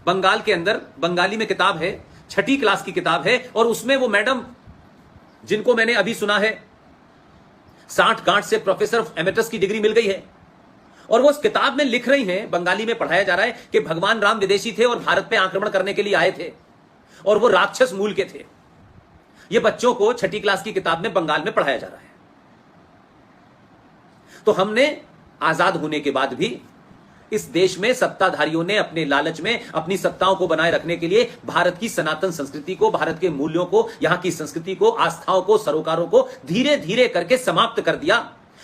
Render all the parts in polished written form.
बंगाल के अंदर बंगाली में किताब है, 6ठी क्लास की किताब है, और उसमें वो मैडम जिनको मैंने अभी सुना है 60 गांठ से प्रोफेसर ऑफ एमेटस की डिग्री मिल गई है, और वो उस किताब में लिख रही हैं, बंगाली में पढ़ाया जा रहा है कि भगवान राम विदेशी थे और भारत पे आक्रमण करने के लिए आए थे और वो राक्षस मूल के थे। ये बच्चों को 6ठी क्लास की किताब में बंगाल में पढ़ाया जा रहा है। तो हमने आजाद होने के बाद भी इस देश में सत्ताधारियों ने अपने लालच में अपनी सत्ताओं को बनाए रखने के लिए भारत की सनातन संस्कृति को, भारत के मूल्यों को, यहां की संस्कृति को, आस्थाओं को, सरोकारों को धीरे धीरे करके समाप्त कर दिया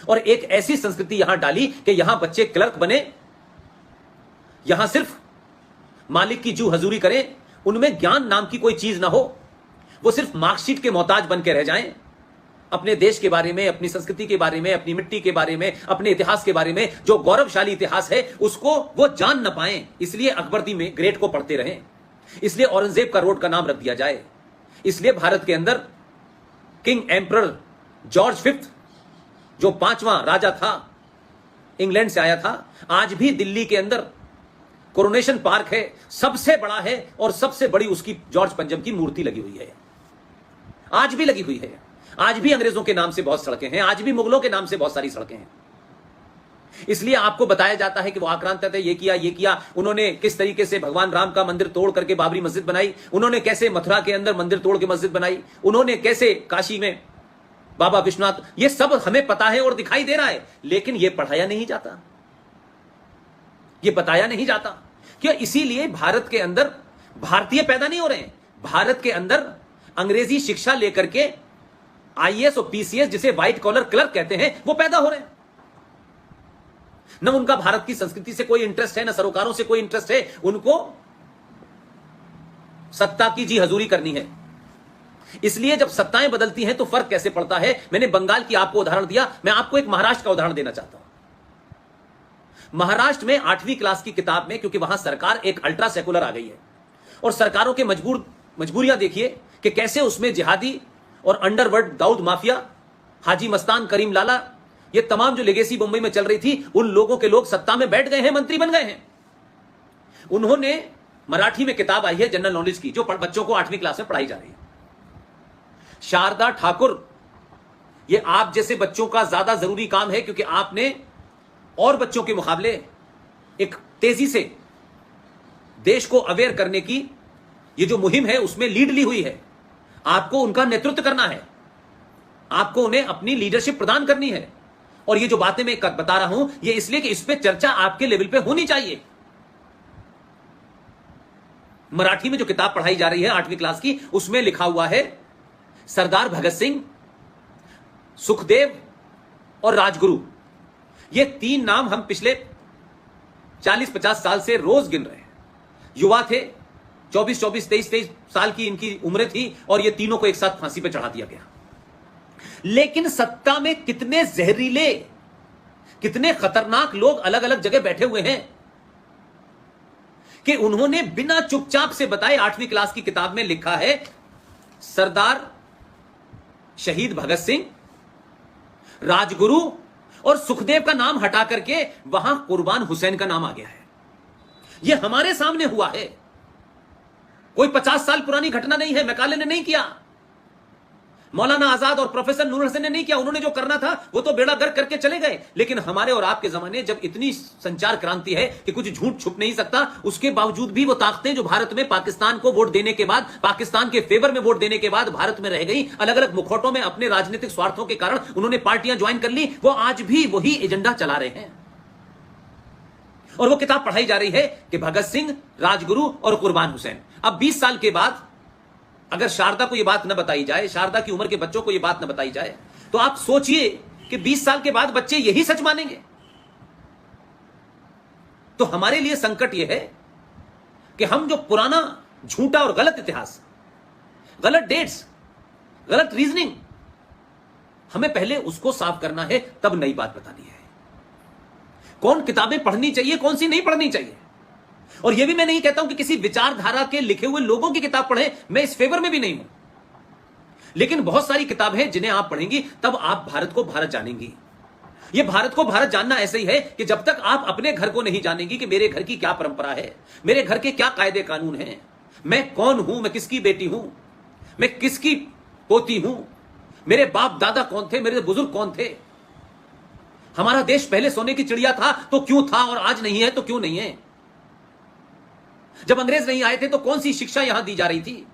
और एक ऐसी संस्कृति यहां डाली कि यहां बच्चे क्लर्क बने, यहां सिर्फ मालिक की जू हजूरी करें, उनमें ज्ञान नाम की कोई चीज ना हो, वो सिर्फ मार्कशीट के मोहताज बन के रह जाएं, अपने देश के बारे में, अपनी संस्कृति के बारे में, अपनी मिट्टी के बारे में, अपने इतिहास के बारे में, जो गौरवशाली इतिहास है उसको वो जान न पाएं। इसलिए अकबर में ग्रेट को पढ़ते रहें, इसलिए औरंगजेब का रोड का नाम रख दिया जाए, इसलिए भारत के अंदर किंग एम्परर जॉर्ज फिफ्थ जो 5वां राजा था, इंग्लैंड से आया था, आज भी दिल्ली के अंदर कोरोनेशन पार्क है, सबसे बड़ा है और सबसे बड़ी उसकी जॉर्ज पंजम की मूर्ति लगी हुई है, आज भी लगी हुई है। आज भी अंग्रेजों के नाम से बहुत सड़कें हैं, आज भी मुगलों के नाम से बहुत सारी सड़कें हैं। इसलिए आपको बताया जाता है कि वो आक्रांत थे, ये किया, उन्होंने किस तरीके से भगवान राम का मंदिर तोड़ करके बाबरी मस्जिद बनाई, उन्होंने कैसे मथुरा के अंदर मंदिर तोड़ के मस्जिद बनाई, उन्होंने कैसे काशी में बाबा विश्वनाथ, ये सब हमें पता है और दिखाई दे रहा है, लेकिन ये पढ़ाया नहीं जाता, ये बताया नहीं जाता। क्यों? इसीलिए भारत के अंदर भारतीय पैदा नहीं हो रहे हैं, भारत के अंदर अंग्रेजी शिक्षा लेकर के आईएएस और पीसीएस, जिसे व्हाइट कॉलर क्लर्क कहते हैं, वो पैदा हो रहे हैं। न उनका भारत की संस्कृति से कोई इंटरेस्ट है, न सरोकारों से कोई इंटरेस्ट है, उनको सत्ता की जी हजूरी करनी है। इसलिए जब सत्ताएं बदलती हैं तो फर्क कैसे पड़ता है। मैंने बंगाल की आपको उदाहरण दिया, मैं आपको एक महाराष्ट्र का उदाहरण देना चाहता हूं। महाराष्ट्र में 8वीं क्लास की किताब में, क्योंकि वहां सरकार एक अल्ट्रा सेकुलर आ गई है और सरकारों के मजबूरियां देखिए कि कैसे उसमें जिहादी और अंडरवर्ल्ड दाऊद माफिया, हाजी मस्तान, करीम लाला, ये तमाम जो लेगेसी मुंबई में चल रही थी, उन लोगों के लोग सत्ता में बैठ गए हैं, मंत्री बन गए हैं। उन्होंने मराठी में किताब आई है जनरल नॉलेज की, जो बच्चों को 8वीं क्लास में पढ़ाई जा रही है। शारदा ठाकुर, ये आप जैसे बच्चों का ज्यादा जरूरी काम है, क्योंकि आपने और बच्चों के मुकाबले एक तेजी से देश को अवेयर करने की ये जो मुहिम है उसमें लीड ली हुई है। आपको उनका नेतृत्व करना है, आपको उन्हें अपनी लीडरशिप प्रदान करनी है। और ये जो बातें मैं बता रहा हूं, ये इसलिए कि इस पे चर्चा आपके लेवल पे होनी चाहिए। मराठी में जो किताब पढ़ाई जा रही है 8वीं क्लास की, उसमें लिखा हुआ है सरदार भगत सिंह, सुखदेव और राजगुरु, ये 3 नाम हम पिछले 40-50 साल से रोज गिन रहे हैं। युवा थे, 24-24, 23-23 साल की इनकी उम्र थी, और ये तीनों को एक साथ फांसी पे चढ़ा दिया गया। लेकिन सत्ता में कितने जहरीले, कितने खतरनाक लोग अलग अलग जगह बैठे हुए हैं कि उन्होंने बिना चुपचाप से बताए 8वीं क्लास की किताब में लिखा है सरदार शहीद भगत सिंह, राजगुरु और सुखदेव का नाम हटा करके वहां कुर्बान हुसैन का नाम आ गया है। यह हमारे सामने हुआ है, कोई 50 साल पुरानी घटना नहीं है। मैकाले ने नहीं किया, मौलाना आजाद और प्रोफेसर नूर हसन ने नहीं किया। उन्होंने जो करना था वो तो बेड़ा गर्क करके चले गए। लेकिन हमारे और आपके जमाने जब इतनी संचार क्रांति है कि कुछ झूठ छुप नहीं सकता, उसके बावजूद भी वो ताकतें जो भारत में पाकिस्तान को वोट देने के बाद, पाकिस्तान के फेवर में वोट देने के बाद भारत में रह गई, अलग अलग मुखौटों में अपने राजनीतिक स्वार्थों के कारण उन्होंने पार्टियां ज्वाइन कर ली, वो आज भी वही एजेंडा चला रहे हैं। और वो किताब पढ़ाई जा रही है कि भगत सिंह, राजगुरु और कुर्बान हुसैन। अब 20 साल के बाद अगर शारदा को यह बात न बताई जाए, शारदा की उम्र के बच्चों को यह बात न बताई जाए, तो आप सोचिए कि 20 साल के बाद बच्चे यही सच मानेंगे। तो हमारे लिए संकट यह है कि हम जो पुराना झूठा और गलत इतिहास, गलत डेट्स, गलत रीजनिंग, हमें पहले उसको साफ करना है, तब नई बात बतानी है। कौन किताबें पढ़नी चाहिए, कौन सी नहीं पढ़नी चाहिए। और यह भी मैं नहीं कहता हूं कि किसी विचारधारा के लिखे हुए लोगों की किताब पढ़ें, मैं इस फेवर में भी नहीं हूं। लेकिन बहुत सारी किताब हैं जिन्हें आप पढ़ेंगी तब आप भारत को भारत जानेंगी। यह भारत को भारत जानना ऐसे ही है कि जब तक आप अपने घर को नहीं जानेंगी कि मेरे घर की क्या परंपरा है, मेरे घर के क्या कायदे कानून हैं, मैं कौन हूं, मैं किसकी बेटी हूं, मैं किसकी पोती हूं, मेरे बाप दादा कौन थे, मेरे बुजुर्ग कौन थे, हमारा देश पहले सोने की चिड़िया था तो क्यों था और आज नहीं है तो क्यों नहीं है, जब अंग्रेज नहीं आए थे तो कौन सी शिक्षा यहां दी जा रही थी,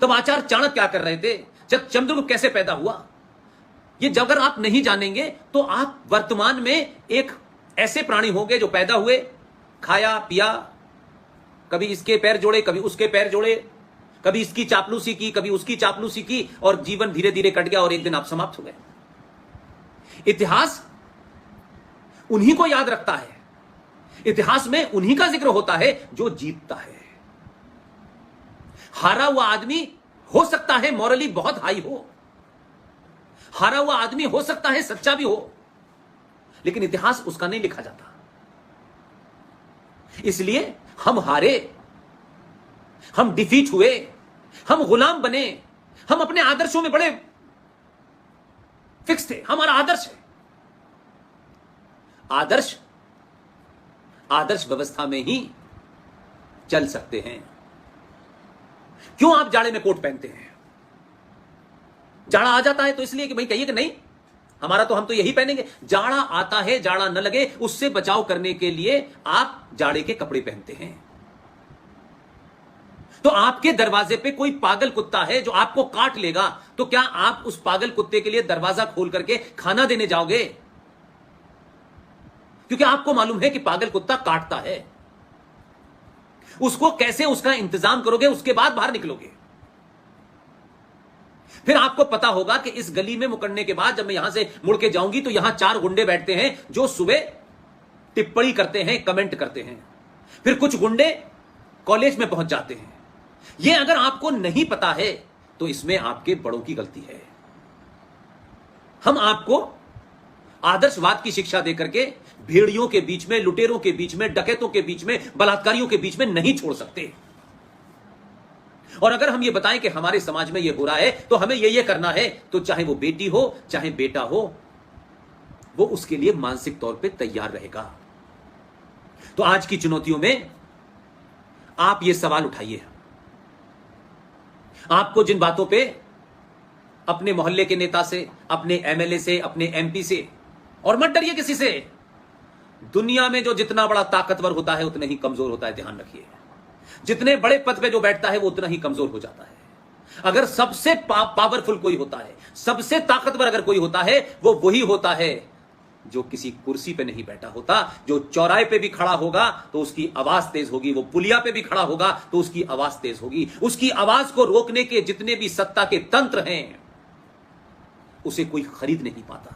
तब आचार्य चाणक्य क्या कर रहे थे, जब चंद्रगुप्त कैसे पैदा हुआ, ये जब अगर आप नहीं जानेंगे तो आप वर्तमान में एक ऐसे प्राणी होंगे जो पैदा हुए, खाया पिया, कभी इसके पैर जोड़े कभी उसके पैर जोड़े, कभी इसकी चापलूसी की कभी उसकी चापलूसी की, और जीवन धीरे धीरे कट गया और एक दिन आप समाप्त हो गए। इतिहास उन्हीं को याद रखता है, इतिहास में उन्हीं का जिक्र होता है जो जीतता है। हारा हुआ आदमी हो सकता है मॉरली बहुत हाई हो, हारा हुआ आदमी हो सकता है सच्चा भी हो, लेकिन इतिहास उसका नहीं लिखा जाता। इसलिए हम हारे, हम डिफीट हुए, हम गुलाम बने, हम अपने आदर्शों में बड़े फिक्स थे। हमारा आदर्श है, आदर्श व्यवस्था में ही चल सकते हैं। क्यों आप जाड़े में कोट पहनते हैं? जाड़ा आ जाता है तो इसलिए कि भाई कहिए कि नहीं हमारा तो हम तो यही पहनेंगे। जाड़ा आता है, जाड़ा न लगे उससे बचाव करने के लिए आप जाड़े के कपड़े पहनते हैं। तो आपके दरवाजे पे कोई पागल कुत्ता है जो आपको काट लेगा, तो क्या आप उस पागल कुत्ते के लिए दरवाजा खोल करके खाना देने जाओगे? क्योंकि आपको मालूम है कि पागल कुत्ता काटता है। उसको कैसे उसका इंतजाम करोगे, उसके बाद बाहर निकलोगे। फिर आपको पता होगा कि इस गली में मुकरने के बाद जब मैं यहां से मुड़ के जाऊंगी तो यहां 4 गुंडे बैठते हैं जो सुबह टिप्पणी करते हैं, कमेंट करते हैं। फिर कुछ गुंडे कॉलेज में पहुंच जाते हैं। यह अगर आपको नहीं पता है तो इसमें आपके बड़ों की गलती है। हम आपको आदर्शवाद की शिक्षा देकर के भेड़ियों के बीच में, लुटेरों के बीच में, डकैतों के बीच में, बलात्कारियों के बीच में नहीं छोड़ सकते। और अगर हम ये बताएं कि हमारे समाज में ये हो रहा है तो हमें ये करना है, तो चाहे वो बेटी हो चाहे बेटा हो, वो उसके लिए मानसिक तौर पे तैयार रहेगा। तो आज की चुनौतियों में आप ये सवाल उठाइए। आपको जिन बातों पे अपने मोहल्ले के नेता से, अपने एमएलए से, अपने एमपी से, और मत डरिए किसी से, दुनिया में जो जितना बड़ा ताकतवर होता है उतना ही कमजोर होता है, ध्यान रखिए। जितने बड़े पद पे जो बैठता है वो उतना ही कमजोर हो जाता है। अगर सबसे पावरफुल कोई होता है, सबसे ताकतवर अगर कोई होता है, वो वही होता है जो किसी कुर्सी पे नहीं बैठा होता। जो चौराहे पे भी खड़ा होगा तो उसकी आवाज तेज होगी, वो पुलिया पे भी खड़ा होगा तो उसकी आवाज तेज होगी। उसकी आवाज को रोकने के जितने भी सत्ता के तंत्र हैं उसे कोई खरीद नहीं पाता।